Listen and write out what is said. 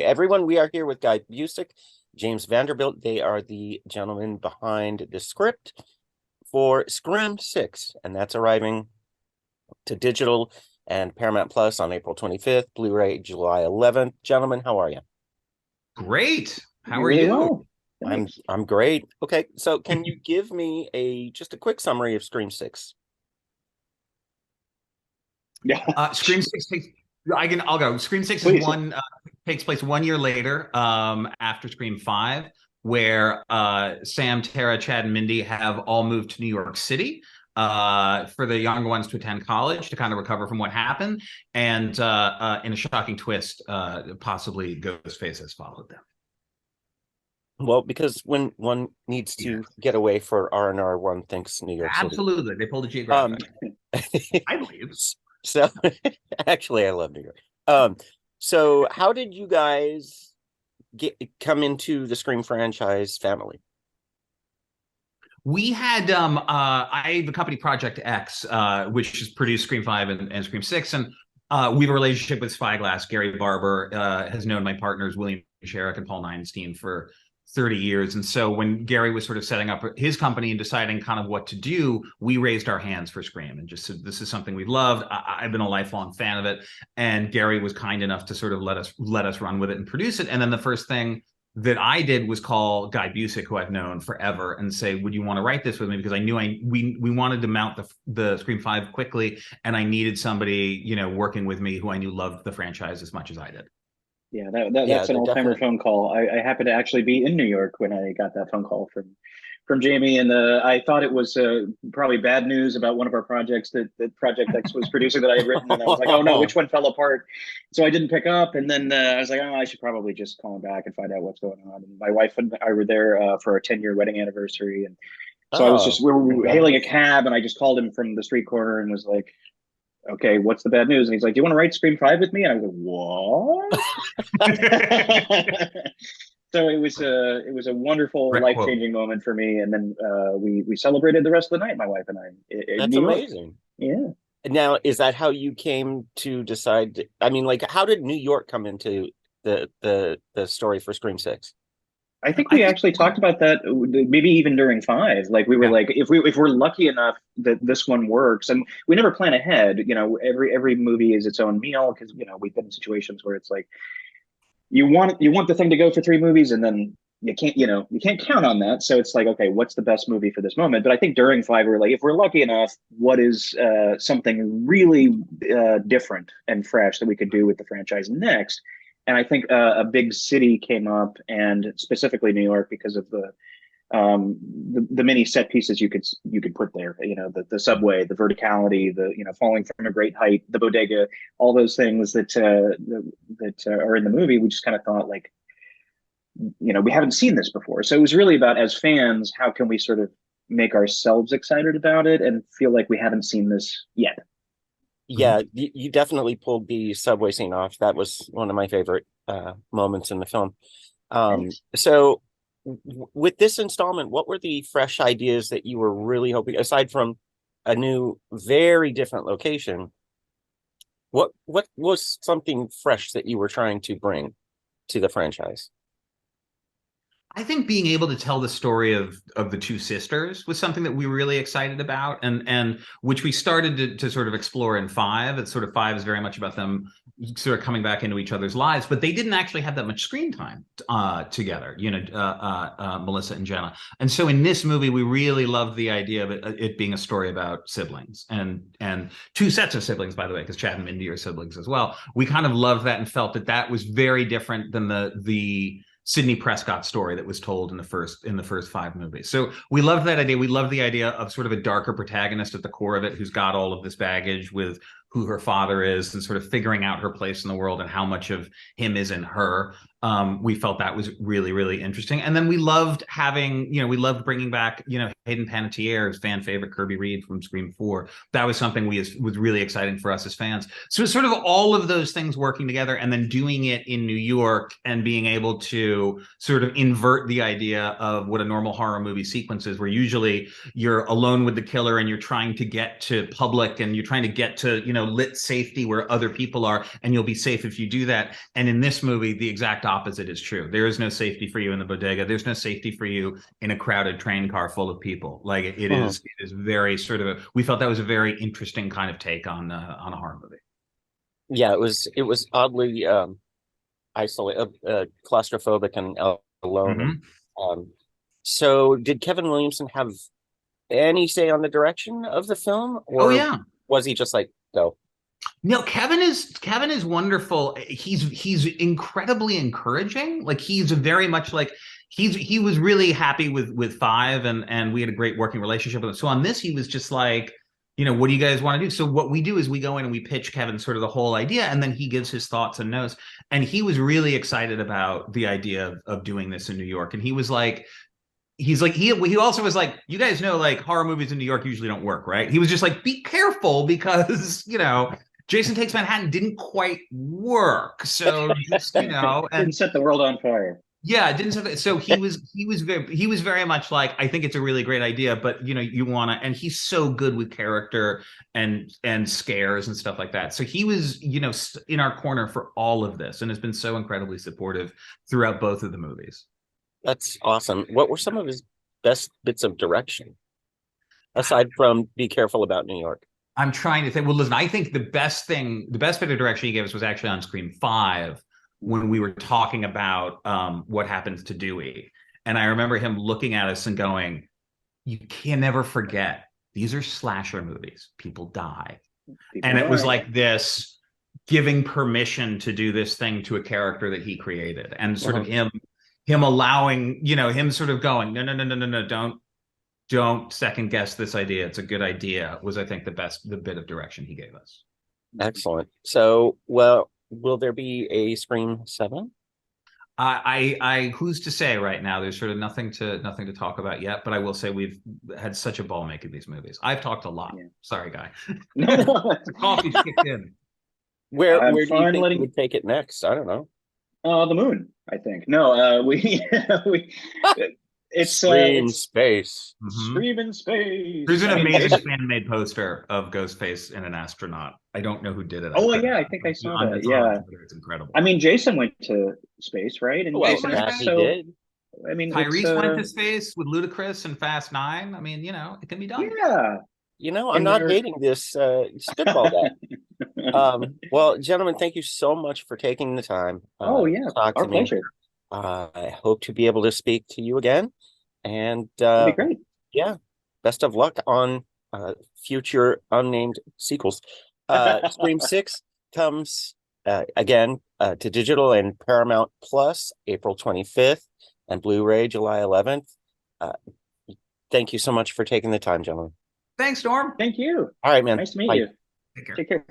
Everyone, we are here with Guy Busick, James Vanderbilt. They are the gentlemen behind the script for Scream 6, and that's arriving to digital and Paramount Plus on April 25th, Blu-ray July 11th. Gentlemen, how are you? Great. How are Really you? well. Thanks. I'm great. Okay, so can you give me just a quick summary of Scream 6? Yeah, Scream Six takes. I'll go. Scream Six is please. one takes place 1 year later, after Scream Five, where Sam, Tara, Chad, and Mindy have all moved to New York City for the younger ones to attend college to kind of recover from what happened, and in a shocking twist, possibly Ghostface has followed them. Well, because when one needs to get away for R&R, one thinks New York City. Absolutely, they pulled a Um, geographic. I believe. so actually, I love New York. So how did you guys come into the Scream franchise family? We had I the company Project X, which has produced Scream 5 and Scream 6, and we have a relationship with Spyglass. Gary Barber has known my partners William Sherrick and Paul Neinstein for 30 years. And so when Gary was sort of setting up his company and deciding kind of what to do, we raised our hands for Scream and just said, this is something we've loved. I've been a lifelong fan of it. And Gary was kind enough to sort of let us run with it and produce it. And then the first thing that I did was call Guy Busick, who I've known forever, and say, would you want to write this with me? Because I knew we wanted to mount the Scream 5 quickly, and I needed somebody, working with me who I knew loved the franchise as much as I did. Yeah, Yeah, that's an they're old-timer definitely. phone call. I happened to actually be in New York when I got that phone call from Jamie, and I thought it was probably bad news about one of our projects that Project X was producing that I had written, and I was like, oh no, which one fell apart? So I didn't pick up, and then I was like, oh, I should probably just call him back and find out what's going on. And my wife and I were there for our 10-year wedding anniversary, and so Oh, we were hailing a congrats. cab, and I just called him from the street corner and was like, okay, what's the bad news? And he's like, do you want to write Scream 5 with me? And I was like, what? So it was a wonderful, Direct quote. life-changing moment for me. And then we celebrated the rest of the night, my wife and I, in That's New York. amazing. Yeah. Now, is that how you came to decide? I mean, like, how did New York come into the story for Scream 6? I think I we think, actually talked about that maybe even during five. Like we were yeah. like, if we're lucky enough that this one works, and we never plan ahead. Every movie is its own meal because we've been in situations where it's like you want the thing to go for three movies, and then you can't count on that. So it's like, okay, what's the best movie for this moment? But I think during five we were like, if we're lucky enough, what is something really different and fresh that we could do with the franchise next? And I think a big city came up, and specifically New York, because of the many set pieces you could put there. The subway, the verticality, falling from a great height, the bodega, all those things that are in the movie. We just kind of thought like, we haven't seen this before, so it was really about, as fans, how can we sort of make ourselves excited about it and feel like we haven't seen this yet. Yeah, you definitely pulled the subway scene off. That was one of my favorite moments in the film. Thanks. So with this installment, what were the fresh ideas that you were really hoping, aside from a new, very different location? What was something fresh that you were trying to bring to the franchise? I think being able to tell the story of the two sisters was something that we were really excited about, and which we started to sort of explore in five. It's sort of five is very much about them sort of coming back into each other's lives, but they didn't actually have that much screen time together, Melissa and Jenna. And so in this movie, we really loved the idea of it being a story about siblings, and two sets of siblings, by the way, because Chad and Mindy are siblings as well. We kind of loved that and felt that was very different than the Sidney Prescott story that was told in the first five movies. So we loved that idea. We loved the idea of sort of a darker protagonist at the core of it, who's got all of this baggage with who her father is and sort of figuring out her place in the world and how much of him is in her. We felt that was really, really interesting. And then we loved we loved bringing back, Hayden Panettiere's fan favorite Kirby Reed from Scream 4. That was something was really exciting for us as fans. So it's sort of all of those things working together, and then doing it in New York and being able to sort of invert the idea of what a normal horror movie sequence is, where usually you're alone with the killer and you're trying to get to public and you're trying to get to, lit safety where other people are, and you'll be safe if you do that. And in this movie, the exact opposite is true. There is no safety for you in the bodega. There's no safety for you in a crowded train car full of people. Like it is very sort of we felt that was a very interesting kind of take on a horror movie. Yeah, it was oddly isolated, claustrophobic and alone. Mm-hmm. So did Kevin Williamson have any say on the direction of the film, Oh or yeah. was he just like, go? No, Kevin is wonderful. He's incredibly encouraging. Like he's very much like he was really happy with Five, and we had a great working relationship with him. So on this, he was just like, what do you guys want to do? So what we do is we go in and we pitch Kevin sort of the whole idea, and then he gives his thoughts and notes. And he was really excited about the idea of doing this in New York. And he was like, he also was like, you guys know, like horror movies in New York usually don't work, right? He was just like, be careful because Jason Takes Manhattan didn't quite work. So just and didn't set the world on fire. Yeah, it didn't set that. So he was very much like, I think it's a really great idea, but you want to, and he's so good with character and scares and stuff like that. So he was in our corner for all of this, and has been so incredibly supportive throughout both of the movies. That's awesome. What were some of his best bits of direction, aside from be careful about New York? I'm trying to think. Well, listen, I think the best bit of direction he gave us was actually on Scream 5, when we were talking about what happens to Dewey. And I remember him looking at us and going, you can never forget, these are slasher movies. People die. And it was like this giving permission to do this thing to a character that he created, and sort of him allowing, him sort of going, no, don't second guess this idea. It's a good idea, was, I think, the bit of direction he gave us. Excellent. So, well, will there be a Scream 7? I who's to say right now? There's sort of nothing to talk about yet, but I will say we've had such a ball making these movies. I've talked a lot. Yeah. Sorry, Guy. No. Coffee's kicked in. Where do you think we'd take it next? I don't know. The moon, I think. No, it's Scream space. Scream in space. There's an amazing fan-made poster of Ghostface in an astronaut. I don't know who did it. Oh yeah, I think I saw that. Yeah, it's incredible. I mean, Jason went to space, right? And Jason did. I mean, Tyrese went to space with Ludacris and Fast 9. I mean, it can be done. Yeah. I'm not hating this spitball that. Well, gentlemen, thank you so much for taking the time. Our pleasure. I hope to be able to speak to you again. And that'd be great. Yeah, best of luck on future unnamed sequels. Scream 6 comes again to digital and Paramount Plus April 25th, and Blu-ray July 11th. Thank you so much for taking the time, gentlemen. Thanks, Norm. Thank you. All right, man. Nice to meet Bye. you. Take care.